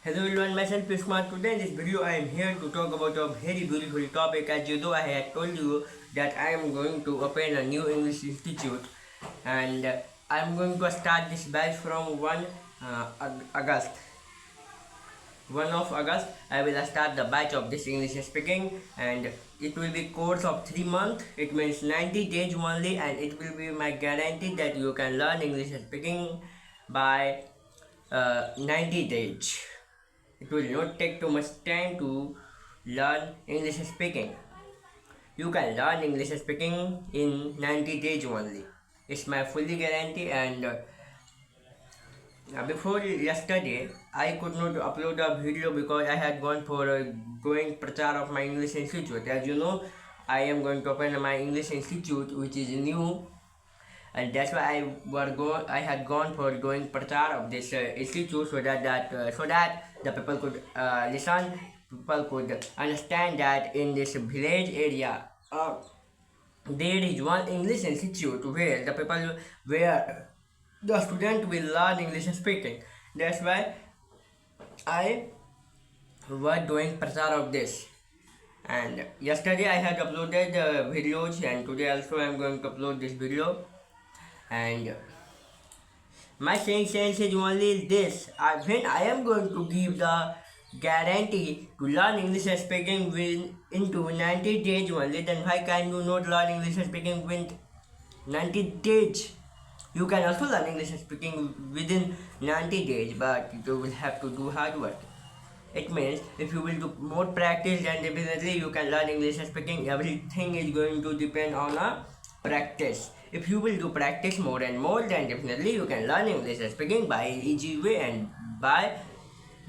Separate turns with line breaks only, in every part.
Hello everyone, myself is Kumar. Today in this video I am here to talk about a very beautiful topic. As you know, I had told you that I am going to open a new English institute, and I am going to start this batch from August. 1 of August I will start the batch of this English speaking, and it will be course of 3 months. It means 90 days only, and it will be my guarantee that you can learn English speaking by 90 days. It will not take too much time to learn English speaking. You can learn English speaking in 90 days only. It's my fully guarantee, and before yesterday I could not upload a video because I had gone for a going prachar of my English institute. As you know, I am going to open my English institute which is new, and that's why I had gone for doing prachar of this institute so that the people could listen, people could understand that in this village area there is one English institute where the student will learn English speaking. That's why I was doing prachar of this. And yesterday I had uploaded videos, and today also I am going to upload this video. And my saying sense is only this: when I am going to give the guarantee to learn English speaking into 90 days only, then why can you not learn English speaking within 90 days? You can also learn English speaking within 90 days, but you will have to do hard work. It means if you will do more practice, then definitely you can learn English speaking. Everything is going to depend on a practice. If you will do practice more and more, then definitely you can learn English speaking by easy way and by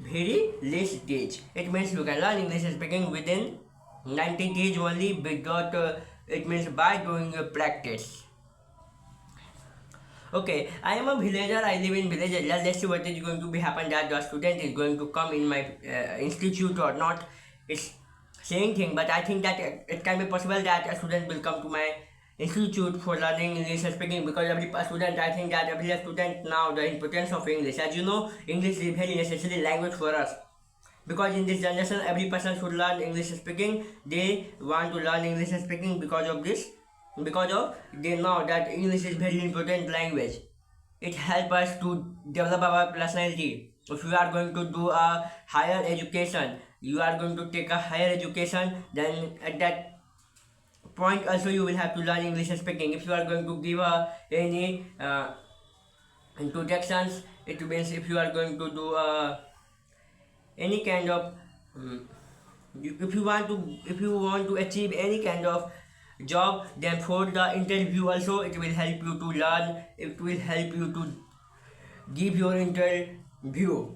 very less days. It means you can learn English speaking within 90 days only, because it means by doing a practice. Okay, I am a villager. I live in village area. Let's see what is going to be happen, that the student is going to come in my institute or not. It's same thing, but I think that it can be possible that a student will come to my institute for learning English speaking, because I think that every student now the importance of English. As you know, English is very necessary language for us. Because in this generation, every person should learn English speaking. They want to learn English speaking because of this, because of they know that English is very important language. It helps us to develop our personality. If you are going to do a higher education, you are going to take a higher education, then at that point also you will have to learn English speaking. If you are going to give any introductions, it means if you are going to do any kind of if you want to achieve any kind of job, then for the interview also it will help you to learn, it will help you to give your interview.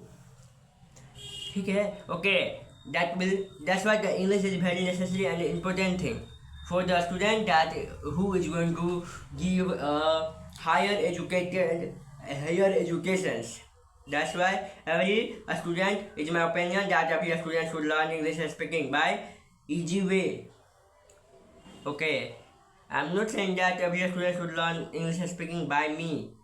Okay, that's why the English is very necessary and important thing for the student that who is going to give higher educations. That's why every student, it's my opinion that every student should learn English speaking by easy way. Okay, I'm not saying that every student should learn English speaking by me.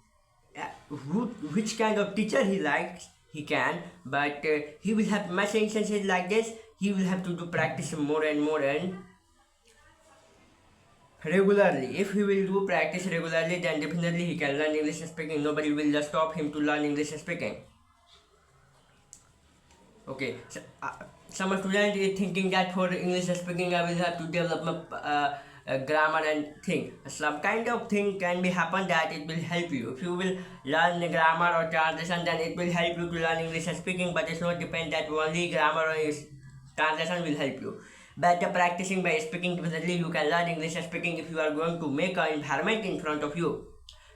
Which kind of teacher he likes, he can, but he will have my saying senses like this. He will have to do practice more and more and regularly. If he will do practice regularly, then definitely he can learn English speaking. Nobody will just stop him to learn English speaking. Okay, so, some student is thinking that for English speaking I will have to develop my grammar and thing. Some kind of thing can be happen that it will help you. If you will learn grammar or translation, then it will help you to learn English speaking, but it's not depend that only grammar or translation will help you. But practicing by speaking, definitely you can learn English speaking if you are going to make an environment in front of you.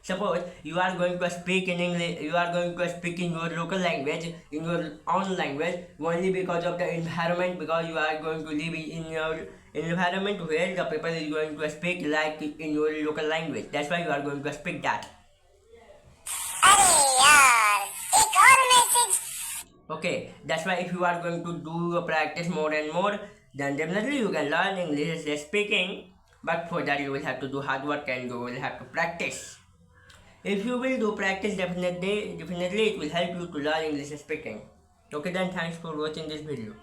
Suppose you are going to speak in English, you are going to speak in your local language, in your own language, only because of the environment, because you are going to live in your environment where the people is going to speak like in your local language. That's why you are going to speak that. Okay, that's why if you are going to do practice more and more, then definitely you can learn English speaking, but for that you will have to do hard work and you will have to practice. If you will do practice, definitely it will help you to learn English speaking. Okay then, thanks for watching this video.